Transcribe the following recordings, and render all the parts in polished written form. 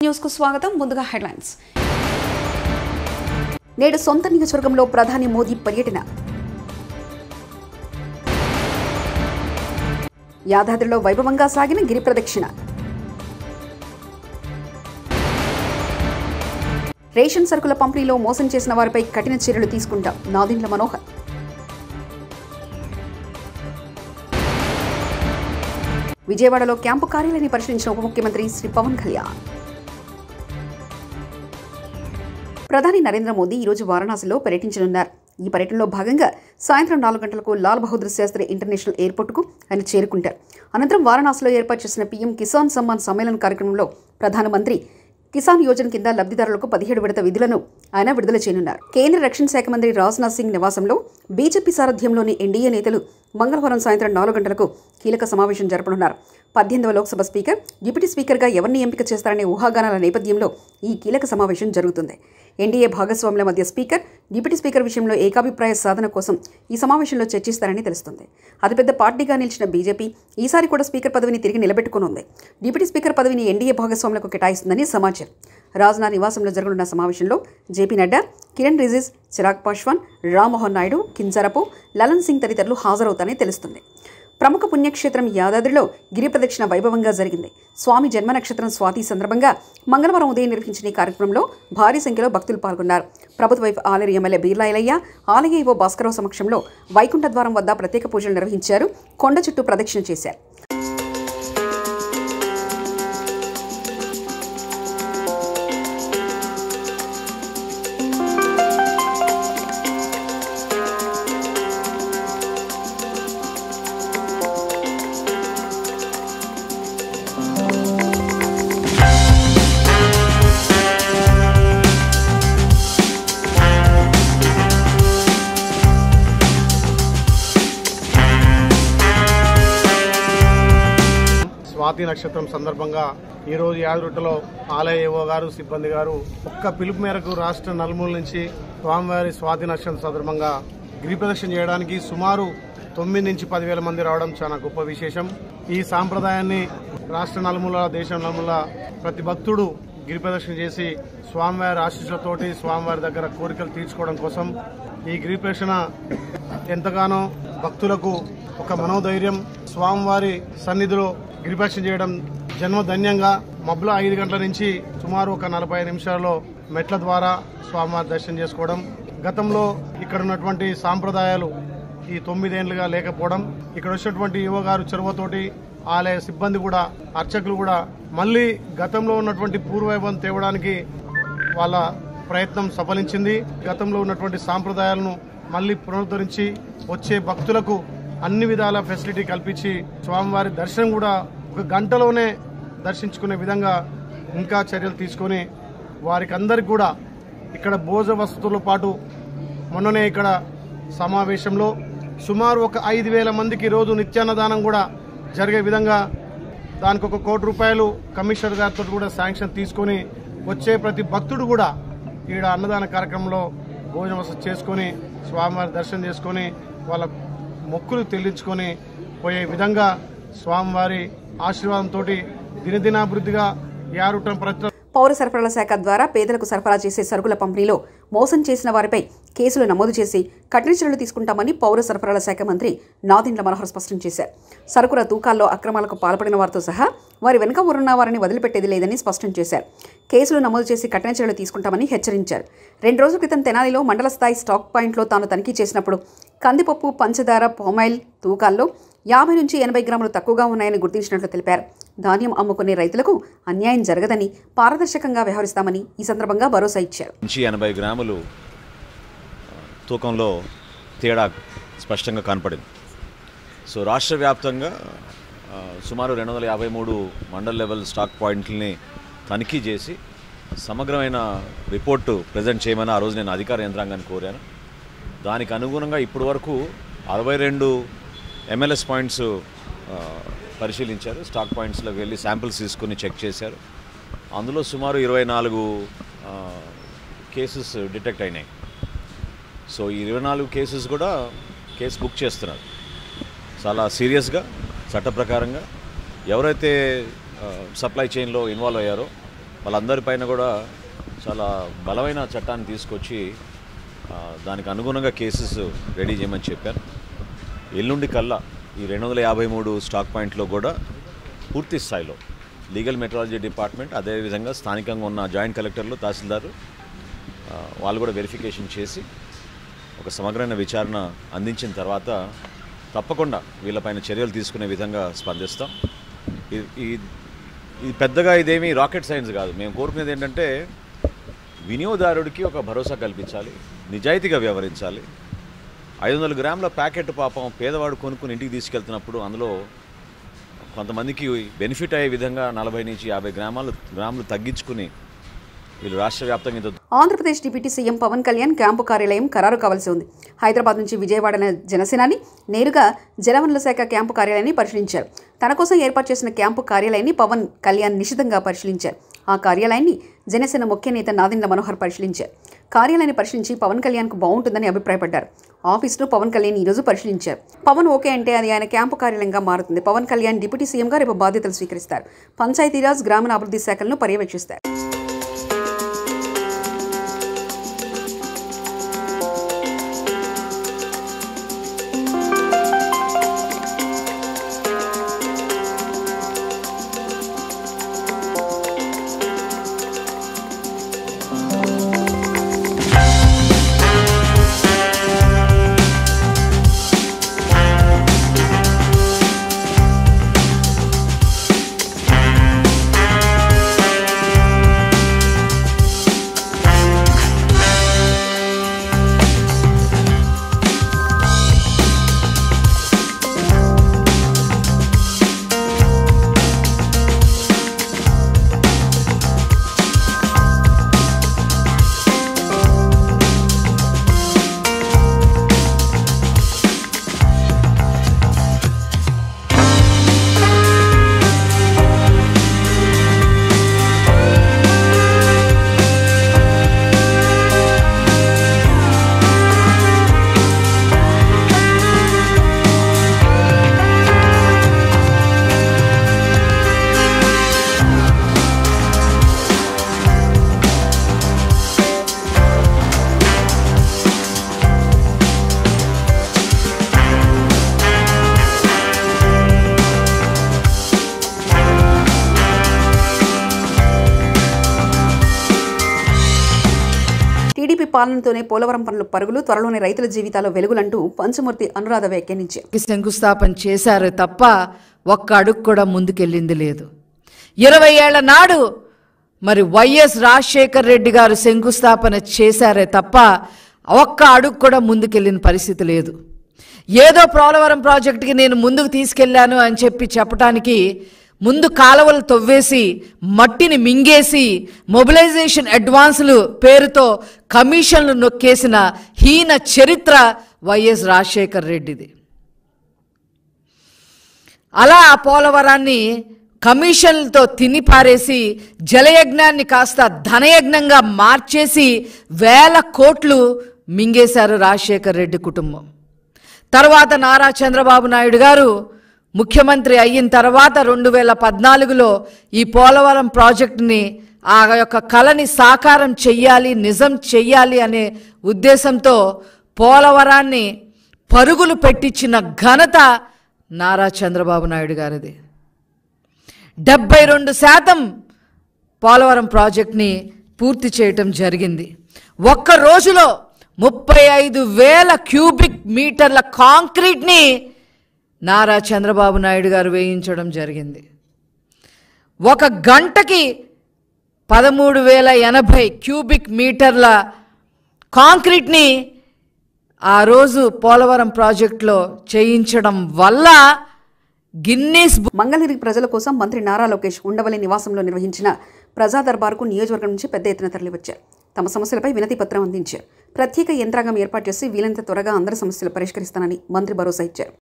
News కు స్వాగతం. ముందుగా హెడ్లైన్స్. నేడు సొంత నియోజకవర్గంలో ప్రధాని మోదీ పర్యటన. యాదాద్రిలో వైభవంగా సాగిన గిరి ప్రదక్షిణ. రేషన్ సరుకుల పంపిణీలో మోసం చేసిన వారిపై కఠిన చర్యలు తీసుకుంటాం నాదెండ్ల మనోహర్. విజయవాడలో క్యాంపు కార్యాలయాన్ని పరిశీలించిన ఉప ముఖ్యమంత్రి శ్రీ పవన్ కళ్యాణ్. ప్రధాని నరేంద్ర మోదీ ఈరోజు వారణాసిలో పర్యటించనున్నారు. ఈ పర్యటనలో భాగంగా సాయంత్రం 4 గంటలకు లాల్ బహదూర్ శాస్త్రి ఇంటర్నేషనల్ ఎయిర్పోర్టుకు ఆయన చేరుకుంటారు. అనంతరం వారణాసిలో ఏర్పాటు చేసిన పీఎం కిసాన్ సమ్మాన్ సమ్మేళన కార్యక్రమంలో ప్రధానమంత్రి కిసాన్ యోజన కింద లబ్ధిదారులకు 17 విడత విధులను ఆయన విడుదల చేయనున్నారు. కేంద్ర రక్షణ శాఖ మంత్రి రాజ్నాథ్ సింగ్ నివాసంలో బీజేపీ సారథ్యంలోని ఎన్డీఏ నేతలు మంగళవారం సాయంత్రం 4 గంటలకు కీలక సమావేశం జరపనున్నారు. 18వ లోక్సభ స్పీకర్, డిప్యూటీ స్పీకర్గా ఎవరిని ఎంపిక చేస్తారనే ఊహాగానాల నేపథ్యంలో ఈ కీలక సమావేశం జరుగుతుంది. ఎన్డీఏ భాగస్వాముల మధ్య స్పీకర్, డిప్యూటీ స్పీకర్ విషయంలో ఏకాభిప్రాయ సాధన కోసం ఈ సమావేశంలో చర్చిస్తారని తెలుస్తుంది. అతిపెద్ద పార్టీగా నిలిచిన బీజేపీ ఈసారి కూడా స్పీకర్ పదవిని తిరిగి నిలబెట్టుకునుంది. డిప్యూటీ స్పీకర్ పదవిని ఎన్డీఏ భాగస్వాములకు కేటాయిస్తుందని సమాచారం. రాజ్నాథ్ నివాసంలో జరగనున్న సమావేశంలో జేపీ నడ్డా, కిరణ్ రిజిజు, చిరాగ్ పాశ్వాన్, రామ్మోహన్ నాయుడు, కింజరాపు, లలన్ సింగ్ తదితరులు హాజరవుతారని తెలుస్తుంది. ప్రముఖ పుణ్యక్షేత్రం యాదాద్రిలో గిరి ప్రదక్షిణ వైభవంగా జరిగింది. స్వామి జన్మ నక్షత్రం స్వాతి సందర్భంగా మంగళవారం ఉదయం నిర్వహించిన ఈ కార్యక్రమంలో భారీ సంఖ్యలో భక్తులు పాల్గొన్నారు. ప్రభుత్వ వైపు ఆలేరు ఎమ్మెల్యే బీర్లా ఐలయ్య, ఆలయ ఈవో భాస్కరరావు సమక్షంలో వైకుంఠ ద్వారం వద్ద ప్రత్యేక పూజలు నిర్వహించారు. కొండ చుట్టూ ప్రదక్షిణ చేశారు. స్వాతి నక్షత్రం సందర్భంగా ఈరోజు యాదగిరిగుట్టలో ఆలయ ఏవో గారు, సిబ్బంది గారు ఒక్క పిలుపు మేరకు రాష్ట్ర నలుమూల నుంచి స్వామివారి స్వాతి నక్షత్రం సందర్భంగా గిరి ప్రదక్షిణ చేయడానికి సుమారు 9 నుంచి 10,000 మంది రావడం చాలా గొప్ప విశేషం. ఈ సాంప్రదాయాన్ని రాష్ట్ర నలుమూల, దేశం నలుమూల ప్రతి భక్తుడు గిరి ప్రదక్షిణ చేసి స్వామివారి ఆశీస్సులతోటి స్వామివారి దగ్గర కోరికలు తీర్చుకోవడం కోసం ఈ గిరి ప్రదక్షిణ ఎంతగానో భక్తులకు ఒక మనోధైర్యం. స్వామివారి సన్నిధిలో గిరిప్రదక్షిణ చేయడం జన్మధన్యంగా మబ్బుల 5 గంటల నుంచి సుమారు ఒక 45 నిమిషాల్లో మెట్ల ద్వారా స్వామివారి దర్శనం చేసుకోవడం. గతంలో ఇక్కడ ఉన్నటువంటి సాంప్రదాయాలు ఈ 9 ఏళ్లుగా లేకపోవడం, ఇక్కడ వచ్చినటువంటి యువ గారు చొరవతోటి ఆలయ సిబ్బంది కూడా, అర్చకులు కూడా మళ్లీ గతంలో ఉన్నటువంటి పూర్వవైభవం తేవడానికి వాళ్ళ ప్రయత్నం సఫలించింది. గతంలో ఉన్నటువంటి సాంప్రదాయాలను మళ్లీ పునరుద్ధరించి వచ్చే భక్తులకు అన్ని విధాల ఫెసిలిటీ కల్పించి స్వామివారి దర్శనం కూడా ఒక గంటలోనే దర్శించుకునే విధంగా ఇంకా చర్యలు తీసుకొని వారికి అందరికి కూడా ఇక్కడ భోజన వసతులతో పాటు మొన్ననే ఇక్కడ సమావేశంలో సుమారు ఒక 5,000 మందికి రోజు నిత్యాన్నదానం కూడా జరిగే విధంగా దానికి ఒక 1 కోటి రూపాయలు కమిషనర్ గారితో కూడా శాంక్షన్ తీసుకొని వచ్చే ప్రతి భక్తుడు కూడా ఈడ అన్నదాన కార్యక్రమంలో భోజన వసతి చేసుకొని స్వామివారి దర్శనం చేసుకొని వాళ్ళ మొక్కులు చెల్లించుకొని పోయే విధంగా స్వామివారి ఆశీర్వాదంతో దినదినాభివృద్ధిగా యారుటం. పౌర సరఫరాల శాఖ ద్వారా పేదలకు సరఫరా చేసే సరుకుల పంపిణీలో మోసం చేసిన వారిపై కేసులు నమోదు చేసి కఠిన చర్యలు తీసుకుంటామని పౌర సరఫరాల శాఖ మంత్రి నాదెండ్ల మనోహర్ స్పష్టం చేశారు. సరుకుల తూకాల్లో అక్రమాలకు పాల్పడిన వారితో సహా వారి వెనుక ఉన్న వారిని వదిలిపెట్టేది లేదని స్పష్టం చేశారు. కేసులు నమోదు చేసి కఠిన చర్యలు తీసుకుంటామని హెచ్చరించారు. 2 రోజుల క్రితం తెనాలిలో మండల స్థాయి స్టాక్ పాయింట్లో తాను తనిఖీ చేసినప్పుడు కందిపప్పు, పంచదార, పామాయిల్ తూకాల్లో 50 నుంచి 80 గ్రాములు తక్కువగా ఉన్నాయని గుర్తించినట్లు తెలిపారు. ధాన్యం అమ్ముకునే రైతులకు అన్యాయం జరగదని, పారదర్శకంగా వ్యవహరిస్తామని ఈ సందర్భంగా భరోసా ఇచ్చారు. 80 గ్రాములు తూకంలో తేడా స్పష్టంగా కనపడింది. సో రాష్ట్ర వ్యాప్తంగా సుమారు 253 మండల్ లెవెల్ స్టాక్ పాయింట్లని తనిఖీ చేసి సమగ్రమైన రిపోర్టు ప్రజెంట్ చేయమని ఆ రోజు నేను అధికార యంత్రాంగాన్ని కోరాను. దానికి అనుగుణంగా ఇప్పటి వరకు 62 MLS పాయింట్స్ పరిశీలించారు. స్టాక్ పాయింట్స్లోకి వెళ్ళి శాంపిల్స్ తీసుకుని చెక్ చేశారు. అందులో సుమారు 24 కేసెస్ డిటెక్ట్ అయినాయి. సో ఈ 24 కేసెస్ కూడా కేసు బుక్ చేస్తున్నారు. చాలా సీరియస్గా చట్ట ప్రకారంగా ఎవరైతే సప్లై చైన్లో ఇన్వాల్వ్ అయ్యారో వాళ్ళందరిపైన కూడా చాలా బలమైన చట్టాన్ని తీసుకొచ్చి దానికి అనుగుణంగా కేసెస్ రెడీ చేయమని చెప్పాను. ఎల్లుండి కల్లా ఈ 253 స్టాక్ పాయింట్లో కూడా పూర్తి స్థాయిలో లీగల్ మెట్రాలజీ డిపార్ట్మెంట్, అదేవిధంగా స్థానికంగా ఉన్న జాయింట్ కలెక్టర్లు, తహసీల్దారు వాళ్ళు కూడా వెరిఫికేషన్ చేసి ఒక సమగ్రమైన విచారణ అందించిన తర్వాత తప్పకుండా వీళ్ళపైన చర్యలు తీసుకునే విధంగా స్పందిస్తాం. ఇది పెద్దగా ఇదేమీ రాకెట్ సైన్స్ కాదు. మేము కోరుకునేది ఏంటంటే వినియోగదారుడికి ఒక భరోసా కల్పించాలి, నిజాయితీగా వ్యవహరించాలి. 500 గ్రాముల ప్యాకెట్ పాపం పేదవాడు కొనుక్కుని ఇంటికి తీసుకెళ్తున్నప్పుడు అందులో కొంతమందికి బెనిఫిట్ అయ్యే విధంగా 40 నుంచి 50 గ్రాములు తగ్గించుకుని వీళ్ళు రాష్ట్ర వ్యాప్తంగా. Andhra Pradesh deputy CM Pawan Kalyan camp కార్యాలయం ఖరారు కావాల్సి ఉంది. హైదరాబాద్ నుంచి విజయవాడ జనసేనాని నేరుగా జలవనరుల శాఖ క్యాంపు కార్యాలయాన్ని పరిశీలించారు. తన కోసం ఏర్పాటు చేసిన క్యాంపు కార్యాలయాన్ని పవన్ కళ్యాణ్ నిశితంగా పరిశీలించారు. ఆ కార్యాలయాన్ని జనసేన ముఖ్య నేత నాదెండ్ల మనోహర్ పరిశీలించారు. కార్యాలయాన్ని పరిశీలించి పవన్ కళ్యాణ్కు బాగుంటుందని అభిప్రాయపడ్డారు. ఆఫీసును పవన్ కళ్యాణ్ ఈరోజు పరిశీలించారు. పవన్ ఓకే అంటే అది ఆయన క్యాంపు కార్యాలయంగా మారుతుంది. పవన్ కళ్యాణ్ డిప్యూటీ సీఎంగా రేపు బాధ్యతలు స్వీకరిస్తారు. పంచాయతీరాజ్, గ్రామీణాభివృద్ధి శాఖలను పర్యవేక్షిస్తారు. టీడీపీ పాలనతోనే పోలవరం పనులు పరుగులు, త్వరలోనే రైతుల జీవితాల్లో వెలుగులంటూ పంచమూర్తి అనురాధ వ్యాఖ్యానించారు. శంకుస్థాపన చేశారు తప్ప ఒక్క అడుగు కూడా ముందుకెళ్ళింది లేదు. 20 ఏళ్ల నాడు మరి వైఎస్ రాజశేఖర్ రెడ్డి గారు శంకుస్థాపన చేశారే తప్ప ఒక్క అడుగు కూడా ముందుకెళ్ళిన పరిస్థితి లేదు. ఏదో పోలవరం ప్రాజెక్టుకి నేను ముందుకు తీసుకెళ్లాను అని చెప్పడానికి ముందు కాలువలు తవ్వేసి మట్టిని మింగేసి మొబిలైజేషన్ అడ్వాన్సులు పేరుతో కమిషన్లు నొక్కేసిన హీన చరిత్ర వైఎస్ రాజశేఖర్ రెడ్డిది. అలా ఆ పోలవరాన్ని కమిషన్లతో తినిపారేసి జలయజ్ఞాన్ని కాస్త ధనయజ్ఞంగా మార్చేసి 1000 కోట్లు మింగేశారు రాజశేఖర్ రెడ్డి కుటుంబం. తర్వాత నారా చంద్రబాబు నాయుడు గారు ముఖ్యమంత్రి అయిన తర్వాత 2014లో ఈ పోలవరం ప్రాజెక్టుని ఆ యొక్క కళని సాకారం చెయ్యాలి, నిజం చెయ్యాలి అనే ఉద్దేశంతో పోలవరాన్ని పరుగులు పెట్టించిన ఘనత నారా చంద్రబాబు నాయుడు గారిది. 72% పోలవరం ప్రాజెక్ట్ని పూర్తి చేయటం జరిగింది. ఒక్క రోజులో 35,000 క్యూబిక్ మీటర్ల కాంక్రీట్ని నారా చంద్రబాబు నాయుడు గారు వేయించడం జరిగింది. ఒక గంటకి 13,080 క్యూబిక్ మీటర్ల కాంక్రీట్ని ఆ రోజు పోలవరం ప్రాజెక్టులో చేయించడం వల్ల గిన్నీస్. మంగళగిరి ప్రజల కోసం మంత్రి నారా లోకేష్ ఉండవల్లి నివాసంలో నిర్వహించిన ప్రజా దర్బార్కు నియోజకవర్గం నుంచి పెద్ద ఎత్తున తరలివచ్చారు. తమ సమస్యలపై వినతి పత్రం అందించారు. ప్రత్యేక యంత్రాంగం ఏర్పాటు చేసి వీలంత త్వరగా అందరి సమస్యలు పరిష్కరిస్తానని మంత్రి భరోసా ఇచ్చారు.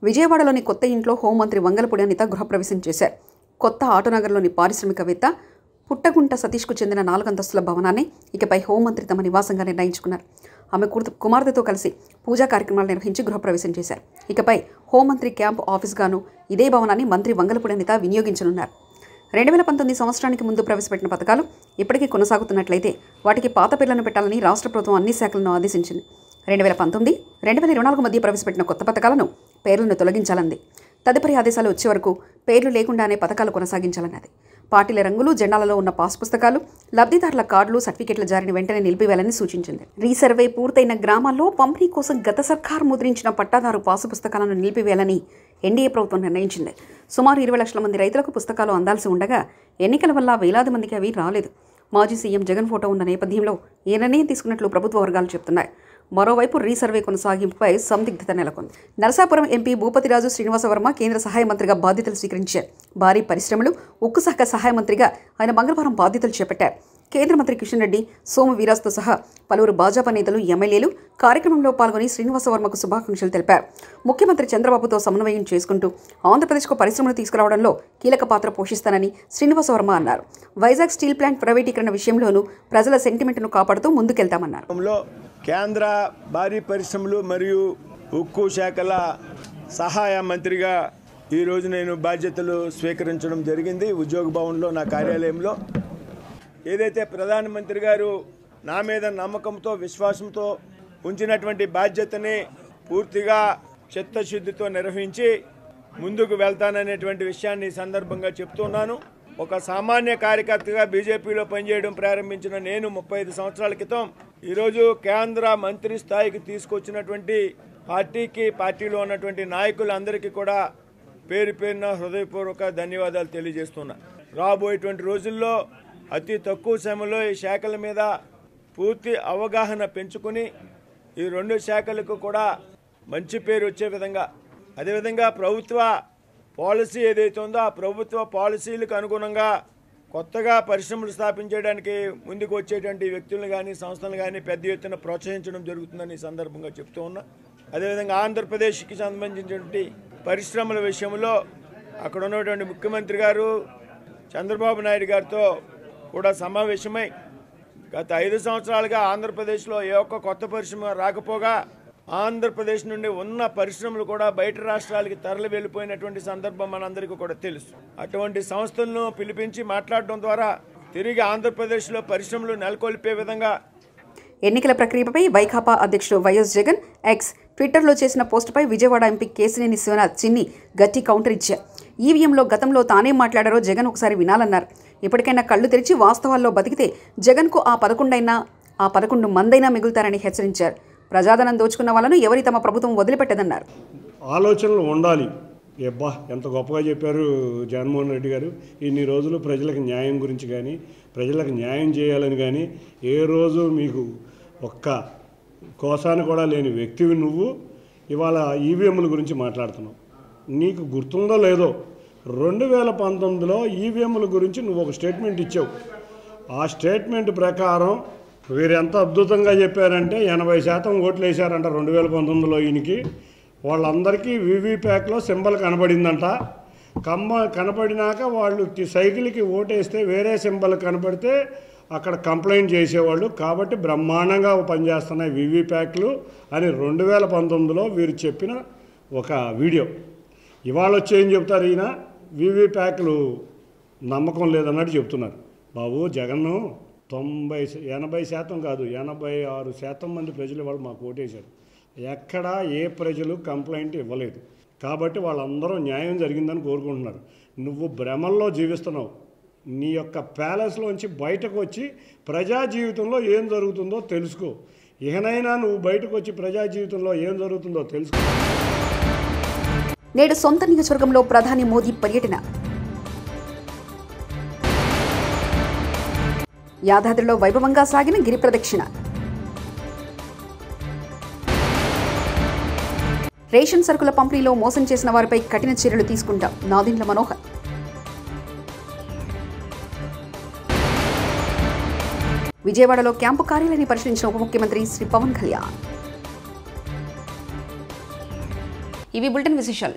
విజయవాడలోని కొత్త ఇంట్లో హోంమంత్రి వంగలపూడి అనిత గృహప్రవేశం చేశారు. కొత్త ఆటోనగర్లోని పారిశ్రామికవేత్త పుట్టగుంట సతీష్కు చెందిన 4 అంతస్తుల భవనాన్ని ఇకపై హోంమంత్రి తమ నివాసంగా నిర్ణయించుకున్నారు. ఆమె కుమార్తెతో కలిసి పూజా కార్యక్రమాలు నిర్వహించి గృహప్రవేశం చేశారు. ఇకపై హోంమంత్రి క్యాంపు ఆఫీస్గాను ఇదే భవనాన్ని మంత్రి వంగలపూడి అనిత వినియోగించనున్నారు. 2019 సంవత్సరానికి ముందు ప్రవేశపెట్టిన పథకాలు ఇప్పటికీ కొనసాగుతున్నట్లయితే వాటికి పాత పేర్లను పెట్టాలని రాష్ట్ర ప్రభుత్వం అన్ని శాఖలను ఆదేశించింది. 2019-2024 మధ్య ప్రవేశపెట్టిన కొత్త పథకాలను పేర్లను తొలగించాలంది. తదుపరి ఆదేశాలు వచ్చే వరకు పేర్లు లేకుండానే పథకాలు కొనసాగించాలన్నది. పార్టీల రంగులు, జెండాలలో ఉన్న పాస్ పుస్తకాలు, లబ్ధిదారుల కార్డులు, సర్టిఫికెట్ల జారీని వెంటనే నిలిపివేయాలని సూచించింది. రీసర్వే పూర్తయిన గ్రామాల్లో పంపిణీ కోసం గత సర్కారు ముద్రించిన పట్టాదారు పాసు పుస్తకాలను నిలిపివేయాలని ఎన్డీఏ ప్రభుత్వం నిర్ణయించింది. సుమారు 20 లక్షల మంది రైతులకు పుస్తకాలు అందాల్సి ఉండగా ఎన్నికల వల్ల వేలాది మందికి అవి రాలేదు. మాజీ సీఎం జగన్ ఫోటో ఉన్న నేపథ్యంలో ఈ నిర్ణయం తీసుకున్నట్లు ప్రభుత్వ వర్గాలు చెబుతున్నాయి. మరోవైపు రీసర్వే కొనసాగింపుపై సందిగ్ధత నెలకొంది. నరసాపురం ఎంపీ భూపతిరాజు శ్రీనివాసవర్మ కేంద్ర సహాయ మంత్రిగా బాధ్యతలు స్వీకరించారు. భారీ పరిశ్రమలు, ఉక్కు శాఖ సహాయ మంత్రిగా ఆయన మంగళవారం బాధ్యతలు చేపట్టారు. కేంద్ర మంత్రి కిషన్ రెడ్డి, సోము వీరాజ్తో సహా పలువురు భాజపా నేతలు, ఎమ్మెల్యేలు కార్యక్రమంలో పాల్గొని శ్రీనివాసవర్మకు శుభాకాంక్షలు తెలిపారు. ముఖ్యమంత్రి చంద్రబాబుతో సమన్వయం చేసుకుంటూ ఆంధ్రప్రదేశ్కు పరిశ్రమలు తీసుకురావడంలో కీలక పాత్ర పోషిస్తానని శ్రీనివాసవర్మ అన్నారు. వైజాగ్ స్టీల్ ప్లాంట్ ప్రైవేటీకరణ విషయంలోనూ ప్రజల సెంటిమెంట్ను కాపాడుతూ ముందుకెళ్తామన్నారు. కేంద్ర భారీ పరిశ్రమలు మరియు ఉక్కు శాఖల సహాయ మంత్రిగా ఈరోజు నేను బాధ్యతలు స్వీకరించడం జరిగింది. ఉద్యోగ భవన్లో నా కార్యాలయంలో ఏదైతే ప్రధానమంత్రి గారు నా మీద నమ్మకంతో, విశ్వాసంతో ఉంచినటువంటి బాధ్యతని పూర్తిగా చిత్తశుద్ధితో నిర్వహించి ముందుకు వెళ్తాననేటువంటి విషయాన్ని ఈ సందర్భంగా చెప్తున్నాను. ఒక సామాన్య కార్యకర్తగా బీజేపీలో పనిచేయడం ప్రారంభించిన నేను 35 సంవత్సరాల క్రితం ఈరోజు కేంద్ర మంత్రి స్థాయికి తీసుకొచ్చినటువంటి పార్టీలో ఉన్నటువంటి నాయకులందరికీ కూడా పేరు పేరున హృదయపూర్వక ధన్యవాదాలు తెలియజేస్తున్నా. రాబోయేటువంటి రోజుల్లో అతి తక్కువ సమయంలో ఈ శాఖల మీద పూర్తి అవగాహన పెంచుకుని ఈ 2 శాఖలకు కూడా మంచి పేరు వచ్చే విధంగా, అదేవిధంగా ప్రభుత్వ పాలసీ ఏదైతే ఉందో ఆ ప్రభుత్వ పాలసీలకు అనుగుణంగా కొత్తగా పరిశ్రమలు స్థాపించడానికి ముందుకు వచ్చేటువంటి వ్యక్తులను కానీ, సంస్థలను కానీ పెద్ద ఎత్తున ప్రోత్సహించడం జరుగుతుందని ఈ సందర్భంగా చెప్తూ ఉన్నా. అదేవిధంగా ఆంధ్రప్రదేశ్కి సంబంధించినటువంటి పరిశ్రమల విషయంలో అక్కడ ఉన్నటువంటి ముఖ్యమంత్రి గారు చంద్రబాబు నాయుడు గారితో కూడా సమావేశమై గత 5 సంవత్సరాలుగా ఆంధ్రప్రదేశ్లో ఏ ఒక్క కొత్త పరిశ్రమ రాకపోగా ఆంధ్రప్రదేశ్ నుండి ఉన్న పరిశ్రమలు కూడా బయట రాష్ట్రాలకి తరలి వెళ్ళిపోయినటువంటి సందర్భం మనందరికీ కూడా తెలుసు. అటువంటి సంస్థలను పిలిపించి మాట్లాడడం ద్వారా తిరిగి ఆంధ్రప్రదేశ్లో పరిశ్రమలు నెలకొల్పే విధంగా ఎన్నికల ప్రక్రియపై వైకాపా అధ్యక్షుడు వైఎస్ జగన్ ఎక్స్ ట్విట్టర్లో చేసిన పోస్టుపై విజయవాడ ఎంపీ కేశినేని శివనాథ్ చిన్ని గట్టి కౌంటర్ ఇచ్చారు. ఈవీఎంలో గతంలో తానేం మాట్లాడారో జగన్ ఒకసారి వినాలన్నారు. ఇప్పటికైనా కళ్ళు తెరిచి వాస్తవాల్లో బతికితే జగన్కు ఆ 11 మందైనా మిగులుతారని హెచ్చరించారు. ప్రజాధనం దోచుకున్న వాళ్ళను ఎవరి తమ ప్రభుత్వం వదిలిపెట్టదన్నారు. ఆలోచనలు ఉండాలి. ఎబ్బా ఎంత గొప్పగా చెప్పారు జగన్మోహన్ రెడ్డి గారు. ఇన్ని రోజులు ప్రజలకు న్యాయం గురించి కానీ, ప్రజలకు న్యాయం చేయాలని కానీ ఏ రోజు మీకు ఒక్క కోసాన్ని కూడా లేని వ్యక్తివి నువ్వు ఇవాళ ఈవీఎంల గురించి మాట్లాడుతున్నావు. నీకు గుర్తుందో లేదో 2019లో ఈవీఎంల గురించి నువ్వు ఒక స్టేట్మెంట్ ఇచ్చావు. ఆ స్టేట్మెంట్ ప్రకారం వీరు ఎంత అద్భుతంగా చెప్పారంటే 80% ఓట్లు వేశారంట 2019లో. ఈయనకి వాళ్ళందరికీ వీవీప్యాక్లో సింబల్ కనబడిందంట. కనబడినాక వాళ్ళు సైకిల్కి ఓటేస్తే వేరే సింబల్ కనబడితే అక్కడ కంప్లైంట్ చేసేవాళ్ళు. కాబట్టి బ్రహ్మాండంగా పనిచేస్తున్నాయి వీవీప్యాక్లు అని 2019లో వీరు చెప్పిన ఒక వీడియో. ఇవాళ వచ్చి ఏం చెప్తారు, ఈయన వీవీప్యాక్లు నమ్మకం లేదన్నట్టు చెప్తున్నారు. బాబు జగన్ను 80% కాదు 86% మంది ప్రజలు వాళ్ళు మాకు ఓటేశారు. ఎక్కడా ఏ ప్రజలు కంప్లైంట్ ఇవ్వలేదు. కాబట్టి వాళ్ళందరూ న్యాయం జరిగిందని కోరుకుంటున్నారు. నువ్వు భ్రమల్లో జీవిస్తున్నావు. నీ యొక్క ప్యాలెస్లోంచి బయటకు వచ్చి ప్రజా జీవితంలో ఏం జరుగుతుందో తెలుసుకో. ఇకనైనా నువ్వు బయటకు వచ్చి ప్రజా జీవితంలో ఏం జరుగుతుందో తెలుసుకో. నేడు సొంత నియోజకవర్గంలో ప్రధాని మోదీ పర్యటన. యాదాద్రిలో వైభవంగా సాగిన గిరి ప్రదక్షిణ. రేషన్ సరుకుల పంపిణీలో మోసం చేసిన వారిపై కఠిన చర్యలు తీసుకుంటాం నాదెండ్ల మనోహర్. విజయవాడలో క్యాంపు కార్యాలయాన్ని పరిశీలించిన ఉప ముఖ్యమంత్రి శ్రీ పవన్ కళ్యాణ్. ఇవి బులెటిన్ విశేషాలు.